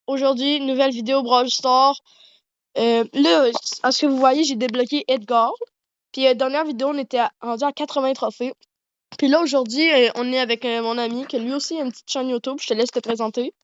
Aujourd'hui, nouvelle vidéo Brawl Stars. Là, à ce que vous voyez, j'ai débloqué Edgar. Puis dernière vidéo, on était rendu à 80 trophées. Puis là, aujourd'hui, on est avec mon ami, qui lui aussi a une petite chaîne YouTube. Je te laisse te présenter.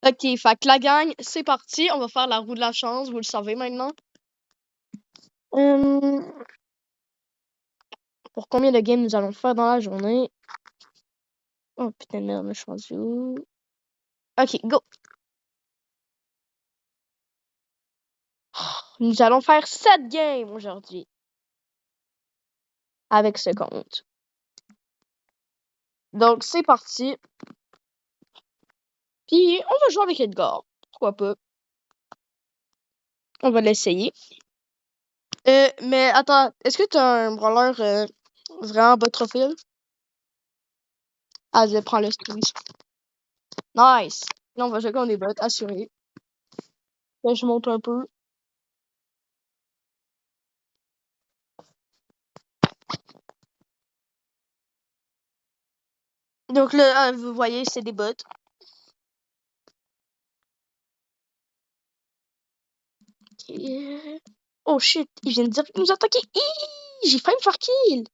Ok, fait que la gang, c'est parti. On va faire la roue de la chance, vous le savez maintenant. Pour combien de games nous allons faire dans la journée? Oh putain de merde, je suis rendu où? Ok, go! Nous allons faire 7 games aujourd'hui. Avec ce compte. Donc, c'est parti. Puis, on va jouer avec Edgar. Pourquoi pas? On va l'essayer. Mais attends, est-ce que t'as un brawler vraiment bas de profil? Ah, je prends le stream. Nice! Là, on va jouer contre des bots, assuré. Là, je monte un peu. Donc là, vous voyez, c'est des bots. Oh shit, ils viennent dire nous attaquer. J'ai failli me faire kill.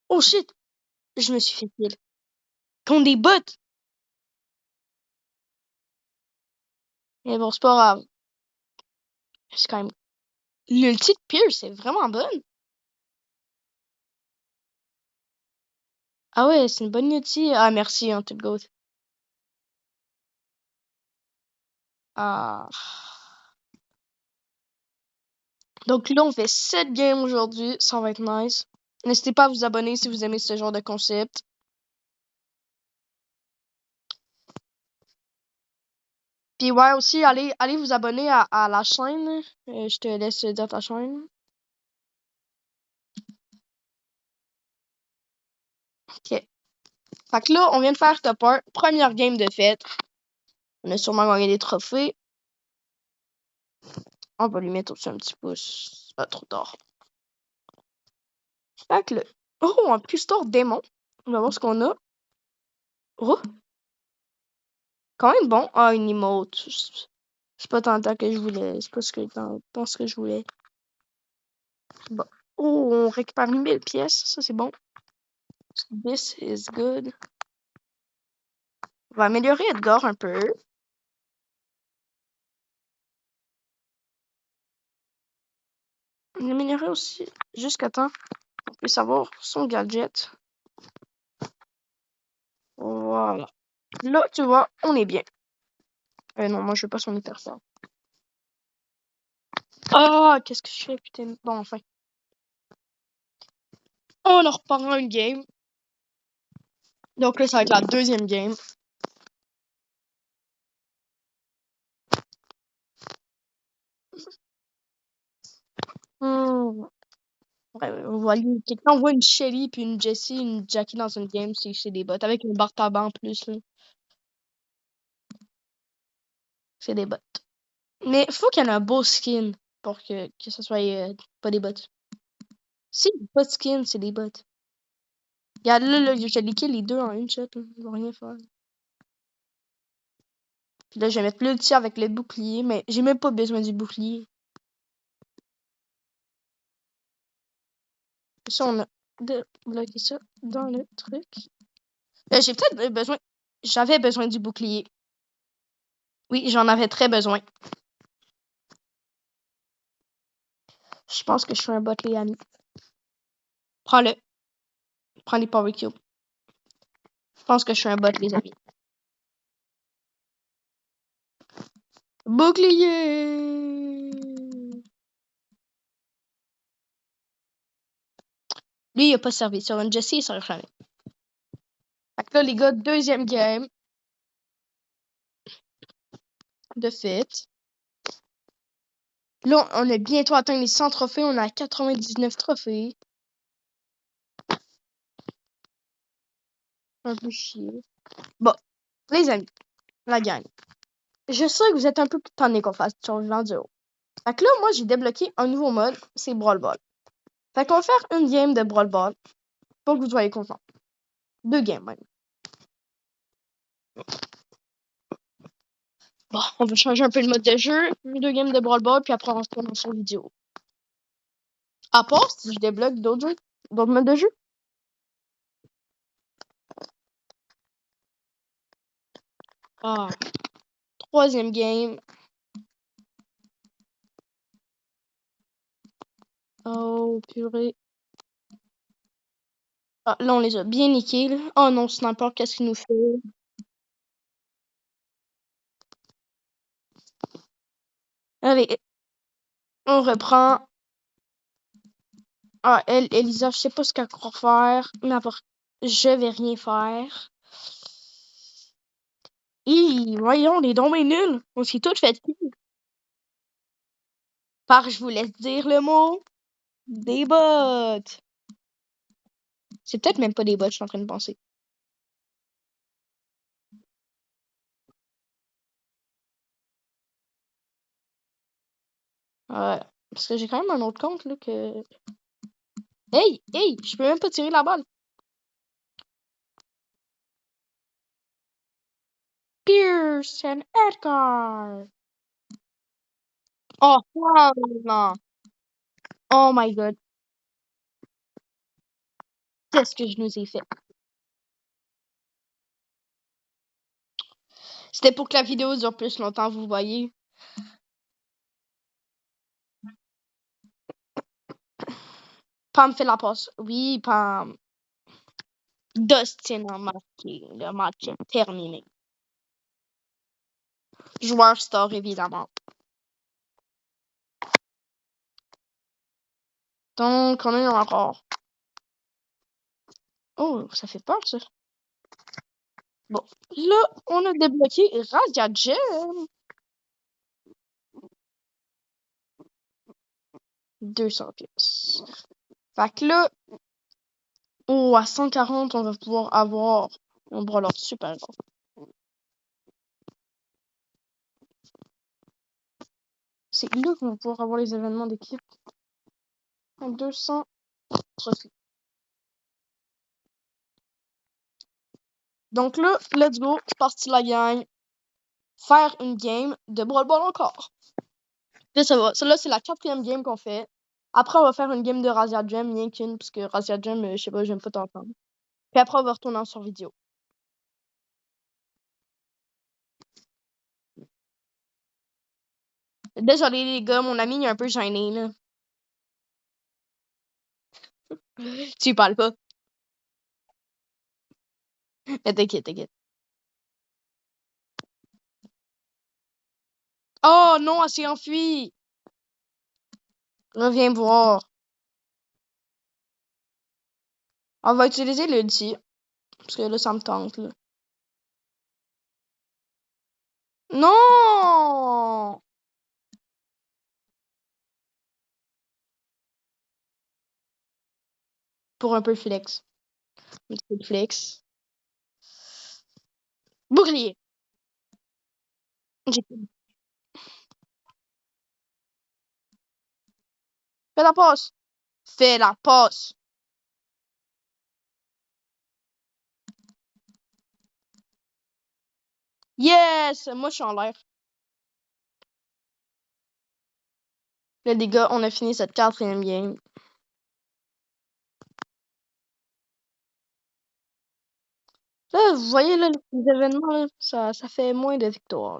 Oh shit, je me suis fait kill. Contre des bots. Mais bon, c'est pas grave. C'est quand même... L'ulti de Pierce, c'est vraiment bonne. Ah ouais, c'est une bonne ulti. Ah, merci, hein, toute goat. Ah. Donc là, on fait 7 games aujourd'hui. Ça va être nice. N'hésitez pas à vous abonner si vous aimez ce genre de concept. Puis ouais, aussi, allez vous abonner à la chaîne. Je te laisse dire ta chaîne. Ok. Fait que là, on vient de faire top 1. Première game de fête. On a sûrement gagné des trophées. On va lui mettre aussi un petit pouce. Pas trop tard. Fait que là... Oh, un Pustor démon. On va voir ce qu'on a. Oh! Quand même bon. Ah, une emote. C'est pas tant que je voulais. C'est pas ce que tant ce que je voulais. Bon. Oh, on récupère 1000 pièces. Ça, c'est bon. This is good. On va améliorer Edgar un peu. On va améliorer aussi jusqu'à temps qu'on puisse avoir son gadget. Voilà. Là, tu vois, on est bien. Non, moi, je veux pas son hyper fort. Ah, qu'est-ce que je fais, putain. Bon, enfin. On en reprend une game. Donc là, ça va être la deuxième game. Ouais, vous voyez, quelqu'un voit une Shelly puis une Jessie, une Jackie dans une game, c'est des bots. Avec une barre tabac en plus, là. C'est des bots. Mais faut qu'il y ait un beau skin pour que ce soit pas des bots. Si, pas de skin, c'est des bots. Regarde là, j'ai liqué les deux en une shot, là. Ils vont rien faire. Puis là, je vais mettre l'ulti avec le bouclier, mais j'ai même pas besoin du bouclier. Ça, on a bloqué ça dans le truc. J'ai peut-être besoin... J'avais besoin du bouclier. Oui, j'en avais très besoin. Je pense que je suis un bot, les amis. Prends-le. Prends les Power Cubes. Je pense que je suis un bot, les amis. Bouclier! Lui, il a pas servi. Sur une Jessie, il sert jamais. Fait que là, les gars, deuxième game. De fait. Là, on a bientôt atteint les 100 trophées. On a 99 trophées. Un peu chier. Bon, les amis, la gang. Je sais que vous êtes un peu tannés qu'on fasse survivant duo. Fait que là, moi, j'ai débloqué un nouveau mode, c'est Brawl Ball. Fait qu'on va faire une game de Brawl Ball pour que vous soyez contents. 2 games, même. Bon, on va changer un peu le mode de jeu. 2 games de Brawl Ball, puis après, on se retourne sur vidéo. À part si je débloque d'autres jeux, d'autres modes de jeu. Ah, 3e game. Oh, purée. Ah, là, on les a bien niqués, là. Oh non, Sniper, qu'est-ce qu'il nous fait? Allez, on reprend. Ah, Elisa, je sais pas ce qu'elle croit faire, mais je vais rien faire. Voyons, on est donc bien nuls. On s'est toutes fait tuer. Je vous laisse dire le mot. Des bots. C'est peut-être même pas des bots, je suis en train de penser. Ouais. Parce que j'ai quand même un autre compte, là, que... Hey, hey, je peux même pas tirer la balle. Pearson Edgar. Oh, wow, non. Oh my god. Qu'est-ce que je nous ai fait? C'était pour que la vidéo dure plus longtemps, vous voyez. Pam fait la passe. Oui, Pam. Dustin a marqué. Le match est terminé. Joueur star, évidemment. Donc, on est encore. Oh, ça fait peur, ça. Bon, là, on a débloqué Radia Gem. 200 pièces. Fait que là, oh, à 140, on va pouvoir avoir un brawler super grand. C'est là qu'on va pouvoir avoir les événements d'équipe. 200 trophées. Donc là, let's go, c'est parti la gang. Faire une game de Brawl Ball encore. Là, ça va. Celle-là, c'est la 4e game qu'on fait. Après, on va faire une game de Razia Gem, rien qu'une, parce que Razia Gem, je sais pas, j'aime pas t'entendre. Puis après, on va retourner sur vidéo. Désolé les gars, mon ami il est un peu gêné là. Tu lui parles pas. Mais t'inquiète, t'inquiète. Oh non, elle s'est enfuie. Reviens voir. On va utiliser l'ulti. Parce que là, ça me tente là. Non! Pour un peu flex. Un petit peu de flex. Bouclier. Fais la passe. Fais la passe. Yes! Moi, je suis en l'air. Là, les gars, on a fini cette 4e game. Là, vous voyez, là, les événements, là, ça fait moins de victoires.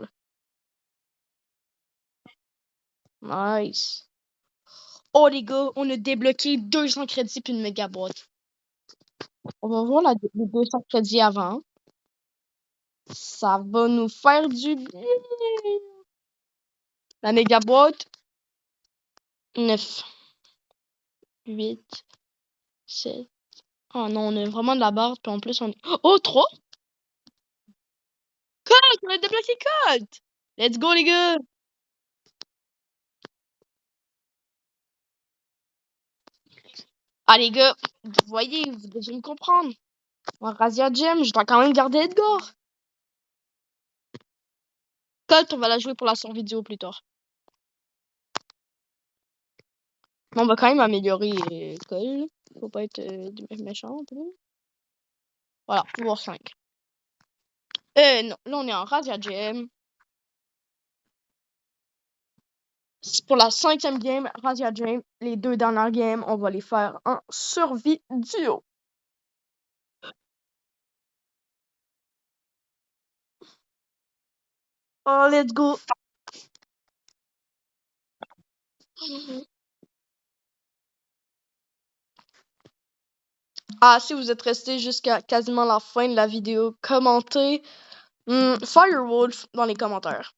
Là. Nice. Oh, les gars, on a débloqué 200 crédits puis une méga boîte. On va voir les 200 crédits avant. Ça va nous faire du bien. La méga boîte. 9, 8, 7. Oh non, on a vraiment de la barre. Puis en plus, on est... Oh, 3? Colt! On a débloqué Colt! Let's go, les gars! Ah, les gars, vous voyez, vous devez me comprendre. Moi, Razia Gem, je dois quand même garder Edgar. Colt, on va la jouer pour la sort vidéo plus tard. On va quand même améliorer Cole. Faut pas être méchant. Voilà, pouvoir 5. Non, là on est en Razzia Gem. Pour la 5e game, Razzia Gem, les 2 dernières games, on va les faire en survie duo. Oh, let's go! Ah, si vous êtes resté jusqu'à quasiment la fin de la vidéo, commentez Firewolf dans les commentaires.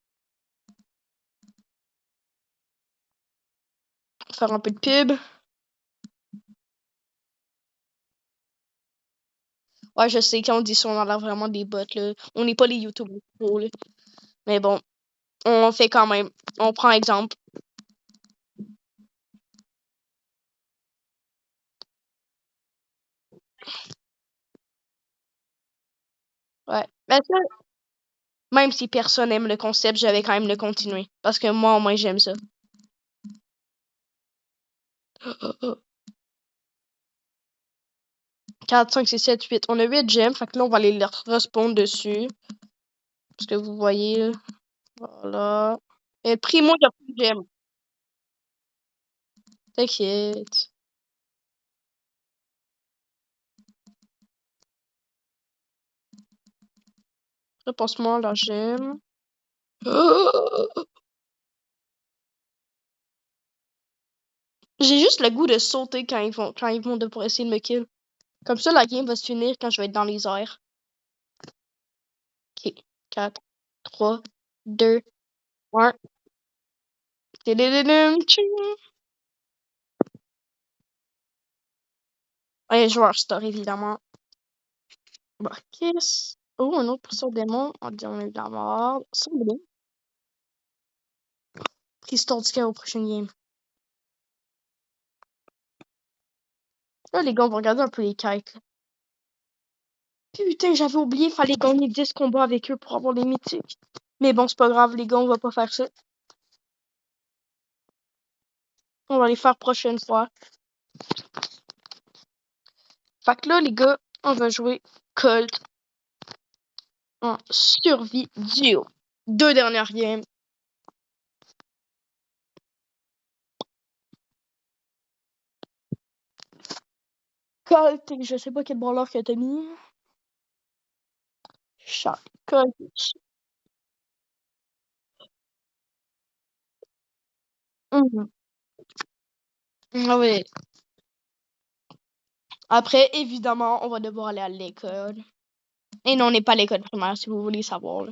Faire un peu de pub. Ouais, je sais, quand on dit ça, on a l'air vraiment des bots, là. On n'est pas les YouTubers pro, là. Mais bon, on fait quand même. On prend exemple. Ouais. Ben ça, même si personne aime le concept, je vais quand même le continuer. Parce que moi, au moins, j'aime ça. 4, 5, 6, 7, 8. On a 8 gemmes. Fait que là, on va aller les respawn dessus. Parce que vous voyez, là. Voilà. Et Primo, il y a plus de gemmes. T'inquiète. Repasse-moi la gemme. J'ai juste le goût de sauter quand ils vont devoir essayer de me kill. Comme ça, la game va se finir quand je vais être dans les airs. Ok. 4, 3, 2, 1. Tidididum, tching. Et joueur store, évidemment. Bah, qu'est-ce? Oh, un autre pour démon. On dit on a eu de la mort. Semblé. Prise Tordika au prochain game. Là, les gars, on va regarder un peu les kites. Putain, j'avais oublié, fallait gagner 10 combats avec eux pour avoir les mythiques. Mais bon, c'est pas grave, les gars, on va pas faire ça. On va les faire prochaine fois. Fait que là, les gars, on va jouer Colt en survie duo. 2 dernières games. Colt, je sais pas quel brawler que t'as mis. Chat. Colt. Mhm. Ah oui. Après, évidemment, on va devoir aller à l'école. Et non, on n'est pas à l'école primaire, si vous voulez savoir. Là.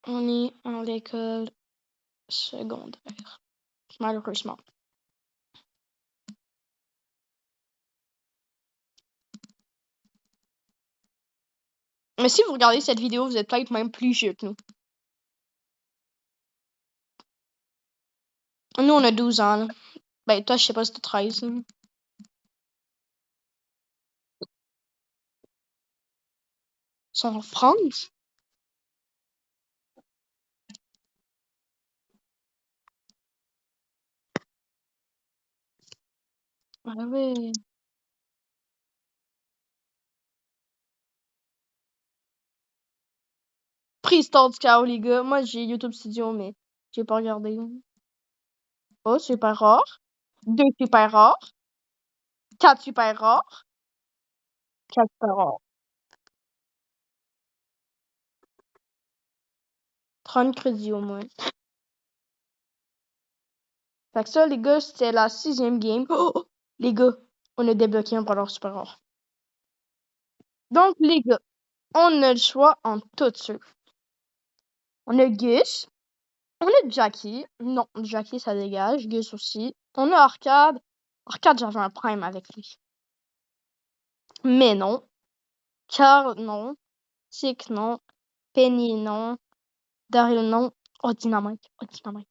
On est à l'école secondaire. Malheureusement. Mais si vous regardez cette vidéo, vous êtes peut-être même plus vieux que nous. Nous, on a 12 ans. Là. Ben, toi, je sais pas si t'as 13. Là. Ils sont en France? Ah ouais. Préhistoire du chaos, les gars. Moi, j'ai YouTube Studio, mais j'ai pas regardé. Oh, super rare. 2 super rares. 4 super rares. 4 super rares. 30 crédits au moins. Fait que ça, les gars, c'était la 6e game. Oh! Les gars, on a débloqué un brawler super rare. Donc, les gars, on a le choix en tout ceux. On a Gus. On a Jackie. Non, Jackie, ça dégage. Gus aussi. On a Arcade. Arcade, j'avais un prime avec lui. Mais non. Carl, non. Tick, non. Penny, non. Daryl, non. Oh, Dynamite. Oh, Dynamite.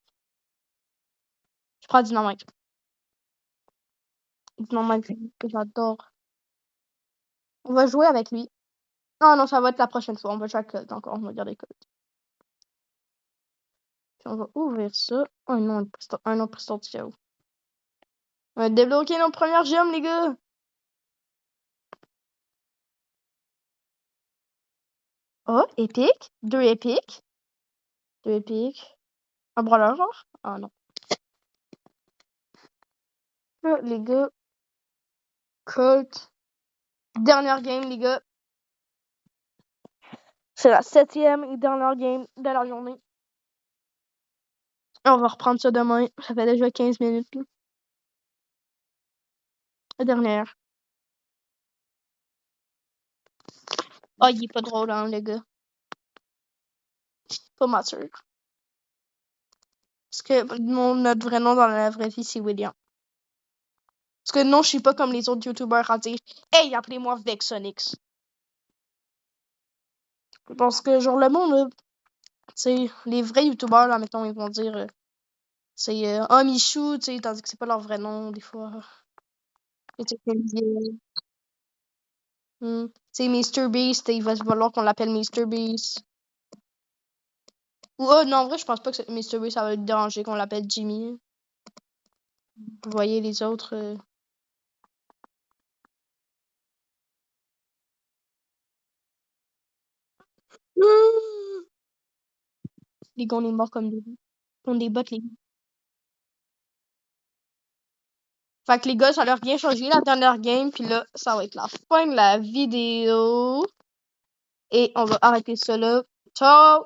Je prends Dynamite. Dynamite, que j'adore. On va jouer avec lui. Non, non, ça va être la prochaine fois. On va jouer avec Colt encore. On va garder Colt. Puis on va ouvrir ça. Oh non, un autre piston. On va débloquer nos premières gemmes, les gars. Oh, épique. 2 épiques. 2 épiques. Un brawler, genre? Ah non. Là, les gars. Colt. Dernière game, les gars. C'est la 7e et dernière game de la journée. On va reprendre ça demain. Ça fait déjà 15 minutes. Là. La dernière. Ah, il est pas drôle, hein, le gars. Pas mature. Parce que notre vrai nom dans la vraie vie, c'est William. Parce que non, je suis pas comme les autres youtubeurs à dire « Hey, appelez-moi Vexonix ». Parce que, genre, le monde, tu sais, les vrais youtubeurs, là, mettons, ils vont dire c'est un Michou, tu sais, tandis que c'est pas leur vrai nom, des fois. Tu sais, MrBeast, il va falloir qu'on l'appelle MrBeast. Ou, non, en vrai, je pense pas que MrBeast, ça va le déranger qu'on l'appelle Jimmy. Vous voyez les autres. Les gars, on est morts comme des bottes, les gars. Fait que les gars, ça leur a bien changé la dernière game, puis là, ça va être la fin de la vidéo. Et on va arrêter ça là. Ciao!